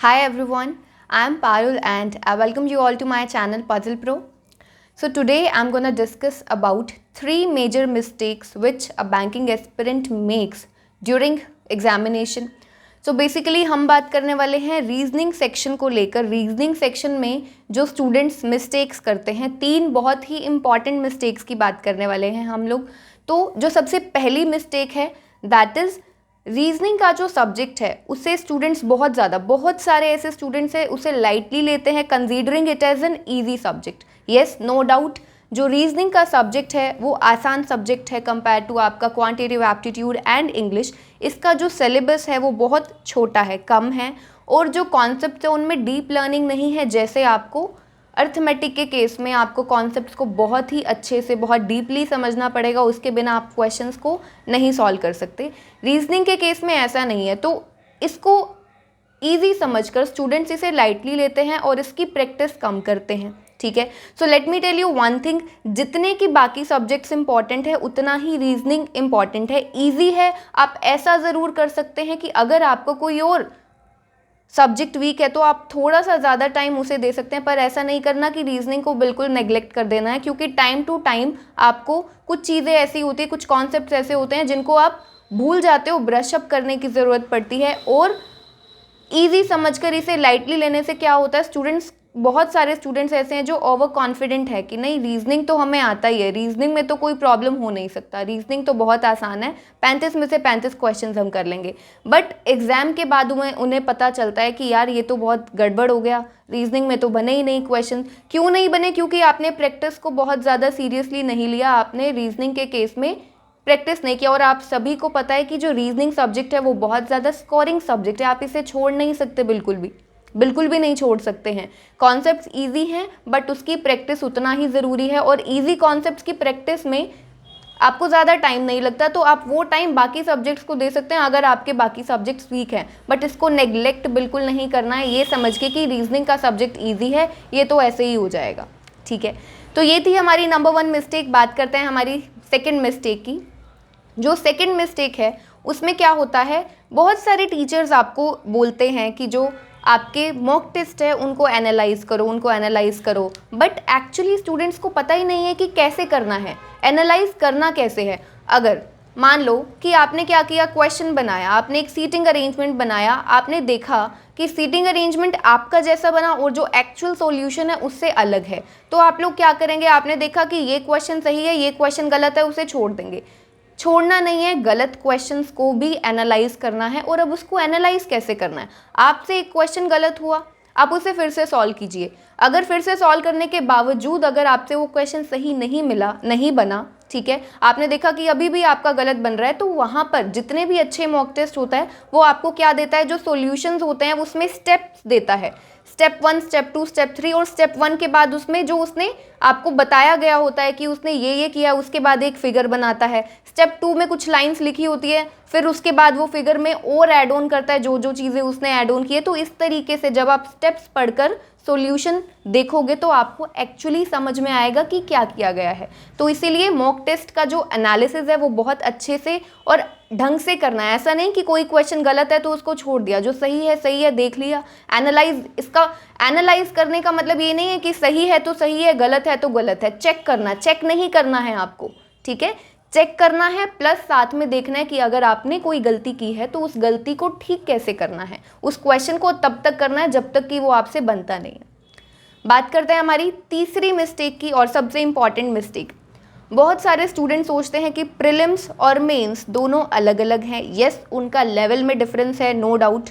Hi everyone, I am Parul and I welcome you all to my channel Puzzle Pro. So today I'm going to discuss about three major mistakes which a banking aspirant makes during examination. So basically हम बात करने वाले हैं reasoning section को लेकर। Reasoning section में जो students mistakes करते हैं, तीन बहुत ही इंपॉर्टेंट मिस्टेक्स की बात करने वाले हैं हम लोग। तो जो सबसे पहली मिस्टेक है दैट इज़ रीजनिंग का जो सब्जेक्ट है उसे स्टूडेंट्स बहुत सारे ऐसे स्टूडेंट्स हैं उसे लाइटली लेते हैं, considering it as an easy subject. Yes, no doubt, जो रीजनिंग का सब्जेक्ट है वो आसान सब्जेक्ट है कंपेयर टू आपका क्वांटिटेटिव एप्टीट्यूड एंड इंग्लिश। इसका जो सिलेबस है वो बहुत छोटा है, कम है, और जो कॉन्सेप्ट है उनमें डीप लर्निंग नहीं है। जैसे आपको अर्थमेटिक के केस में आपको कॉन्सेप्ट्स को बहुत ही अच्छे से बहुत डीपली समझना पड़ेगा, उसके बिना आप क्वेश्चंस को नहीं सॉल्व कर सकते। रीजनिंग के केस में ऐसा नहीं है, तो इसको ईजी समझकर स्टूडेंट्स इसे लाइटली लेते हैं और इसकी प्रैक्टिस कम करते हैं। ठीक है, so let me tell you one thing, जितने की बाकी सब्जेक्ट्स इंपॉर्टेंट है उतना ही रीजनिंग इंपॉर्टेंट है, ईजी है। आप ऐसा ज़रूर कर सकते हैं कि अगर आपको कोई और सब्जेक्ट वीक है तो आप थोड़ा सा ज़्यादा टाइम उसे दे सकते हैं, पर ऐसा नहीं करना कि रीजनिंग को बिल्कुल नेग्लेक्ट कर देना है, क्योंकि टाइम टू टाइम आपको कुछ चीज़ें ऐसी होती है, कुछ कॉन्सेप्ट्स ऐसे होते हैं जिनको आप भूल जाते हो, ब्रश अप करने की ज़रूरत पड़ती है। और ईजी समझकर इसे लाइटली लेने से क्या होता है, बहुत सारे स्टूडेंट्स ऐसे हैं जो ओवर कॉन्फिडेंट है कि नहीं रीजनिंग तो हमें आता ही है, रीजनिंग में तो कोई प्रॉब्लम हो नहीं सकता, रीजनिंग तो बहुत आसान है, 35 में से 35 क्वेश्चंस हम कर लेंगे। बट एग्जाम के बाद उन्हें पता चलता है कि यार ये तो बहुत गड़बड़ हो गया, रीजनिंग में तो बने ही नहीं क्वेश्चन। क्यों नहीं बने? क्योंकि आपने प्रैक्टिस को बहुत ज़्यादा सीरियसली नहीं लिया, आपने रीजनिंग के केस में प्रैक्टिस नहीं किया। और आप सभी को पता है कि जो रीजनिंग सब्जेक्ट है वो बहुत ज़्यादा स्कोरिंग सब्जेक्ट है, आप इसे छोड़ नहीं सकते, बिल्कुल भी नहीं छोड़ सकते हैं। कॉन्सेप्ट्स इजी हैं बट उसकी प्रैक्टिस उतना ही ज़रूरी है, और इजी कॉन्सेप्ट्स की प्रैक्टिस में आपको ज़्यादा टाइम नहीं लगता, तो आप वो टाइम बाकी सब्जेक्ट्स को दे सकते हैं अगर आपके बाकी सब्जेक्ट्स वीक हैं। बट इसको नेग्लेक्ट बिल्कुल नहीं करना है, ये समझ के कि रीजनिंग का सब्जेक्ट ईजी है, ये तो ऐसे ही हो जाएगा। ठीक है, तो ये थी हमारी नंबर 1 मिस्टेक। बात करते हैं हमारी सेकेंड मिस्टेक की। जो सेकेंड मिस्टेक है उसमें क्या होता है, बहुत सारे टीचर्स आपको बोलते हैं कि जो आपके मॉक टेस्ट है उनको एनालाइज करो, बट एक्चुअली स्टूडेंट्स को पता ही नहीं है कि कैसे करना है, एनालाइज करना कैसे है। अगर मान लो कि आपने क्या किया, क्वेश्चन बनाया, आपने एक सीटिंग अरेंजमेंट बनाया, आपने देखा कि सीटिंग अरेंजमेंट आपका जैसा बना और जो एक्चुअल सॉल्यूशन है उससे अलग है, तो आप लोग क्या करेंगे, आपने देखा कि ये क्वेश्चन सही है, ये क्वेश्चन गलत है, उसे छोड़ देंगे। छोड़ना नहीं है, गलत क्वेश्चंस को भी एनालाइज करना है। और अब उसको एनालाइज कैसे करना है, आपसे एक क्वेश्चन गलत हुआ, आप उसे फिर से सॉल्व कीजिए। अगर फिर से सॉल्व करने के बावजूद अगर आपसे वो क्वेश्चन सही नहीं बना, ठीक है, आपने देखा कि अभी भी आपका गलत बन रहा है, तो वहाँ पर जितने भी अच्छे मॉक टेस्ट होता है वो आपको क्या देता है, जो सॉल्यूशंस होते हैं उसमें स्टेप्स देता है, स्टेप 1, स्टेप 2, स्टेप 3। और स्टेप 1 के बाद उसमें जो उसने आपको बताया गया होता है कि उसने ये किया, उसके बाद एक फिगर बनाता है। स्टेप 2 में कुछ लाइंस लिखी होती है, फिर उसके बाद वो फिगर में और ऐड ऑन करता है जो चीज़ें उसने ऐड ऑन की है। तो इस तरीके से जब आप स्टेप्स पढ़कर सॉल्यूशन देखोगे तो आपको एक्चुअली समझ में आएगा कि क्या किया गया है। तो इसीलिए मॉक टेस्ट का जो एनालिसिस है वो बहुत अच्छे से और ढंग से करना है। ऐसा नहीं कि कोई क्वेश्चन गलत है तो उसको छोड़ दिया, जो सही है देख लिया। एनालाइज करने का मतलब ये नहीं है कि सही है तो सही है, गलत है तो गलत है। चेक नहीं करना है आपको, ठीक है, चेक करना है, प्लस साथ में देखना है कि अगर आपने कोई गलती की है तो उस गलती को ठीक कैसे करना है, उस क्वेश्चन को तब तक करना है जब तक कि वो आपसे बनता नहीं है। बात करते हैं हमारी तीसरी मिस्टेक की, और सबसे इंपॉर्टेंट मिस्टेक। बहुत सारे स्टूडेंट सोचते हैं कि प्रीलिम्स और मेंस दोनों अलग अलग हैं। यस, उनका लेवल में डिफरेंस है, नो डाउट,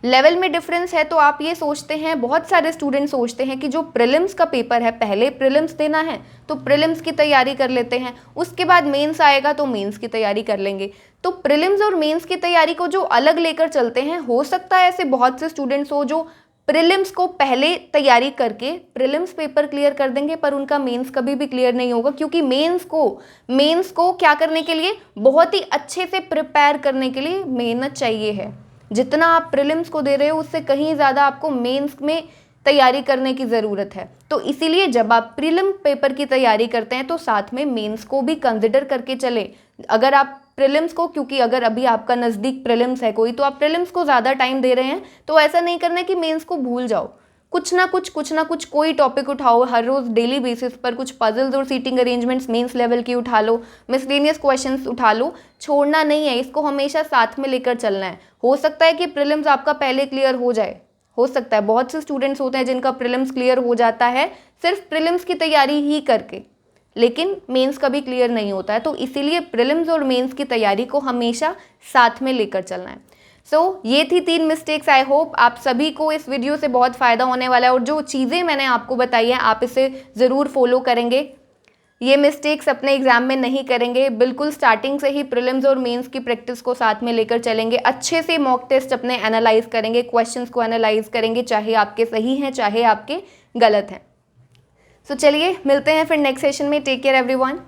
लेवल में डिफरेंस है। तो आप ये सोचते हैं, बहुत सारे स्टूडेंट सोचते हैं कि जो प्रीलिम्स का पेपर है, पहले प्रीलिम्स देना है तो प्रीलिम्स की तैयारी कर लेते हैं, उसके बाद मेंस आएगा तो मेंस की तैयारी कर लेंगे। तो प्रीलिम्स और मेंस की तैयारी को जो अलग लेकर चलते हैं, हो सकता है ऐसे बहुत से स्टूडेंट्स हो जो प्रीलिम्स को पहले तैयारी करके प्रीलिम्स पेपर क्लियर कर देंगे, पर उनका मेंस कभी भी क्लियर नहीं होगा, क्योंकि मेंस को क्या करने के लिए, बहुत ही अच्छे से प्रिपेयर करने के लिए मेहनत चाहिए है। जितना आप प्रीलिम्स को दे रहे हो उससे कहीं ज़्यादा आपको मेंस में तैयारी करने की ज़रूरत है। तो इसीलिए जब आप प्रीलिम पेपर की तैयारी करते हैं तो साथ में मेंस को भी कंसिडर करके चलें। अगर आप प्रीलिम्स को, क्योंकि अगर अभी आपका नज़दीक प्रीलिम्स है कोई, तो आप प्रीलिम्स को ज़्यादा टाइम दे रहे हैं, तो ऐसा नहीं करना है कि मेंस को भूल जाओ। कुछ ना कुछ कोई टॉपिक उठाओ, हर रोज़ डेली बेसिस पर कुछ पजल्स और सीटिंग अरेंजमेंट्स मेंस लेवल की उठा लो, मिसलेनियस क्वेश्चंस उठा लो, छोड़ना नहीं है, इसको हमेशा साथ में लेकर चलना है। हो सकता है कि प्रीलिम्स आपका पहले क्लियर हो जाए, हो सकता है, बहुत से स्टूडेंट्स होते हैं जिनका प्रीलिम्स क्लियर हो जाता है सिर्फ प्रीलिम्स की तैयारी ही करके, लेकिन मेंस कभी क्लियर नहीं होता है। तो इसीलिए प्रीलिम्स और मेंस की तैयारी को हमेशा साथ में लेकर चलना है। ये थी 3 मिस्टेक्स। आई होप आप सभी को इस वीडियो से बहुत फ़ायदा होने वाला है और जो चीज़ें मैंने आपको बताई हैं आप इसे ज़रूर फॉलो करेंगे। ये मिस्टेक्स अपने एग्जाम में नहीं करेंगे, बिल्कुल स्टार्टिंग से ही प्रीलिम्स और मेंस की प्रैक्टिस को साथ में लेकर चलेंगे, अच्छे से मॉक टेस्ट अपने एनालाइज करेंगे, क्वेश्चंस को एनालाइज करेंगे, चाहे आपके सही हैं चाहे आपके गलत हैं। चलिए मिलते हैं फिर नेक्स्ट सेशन में। Take care everyone.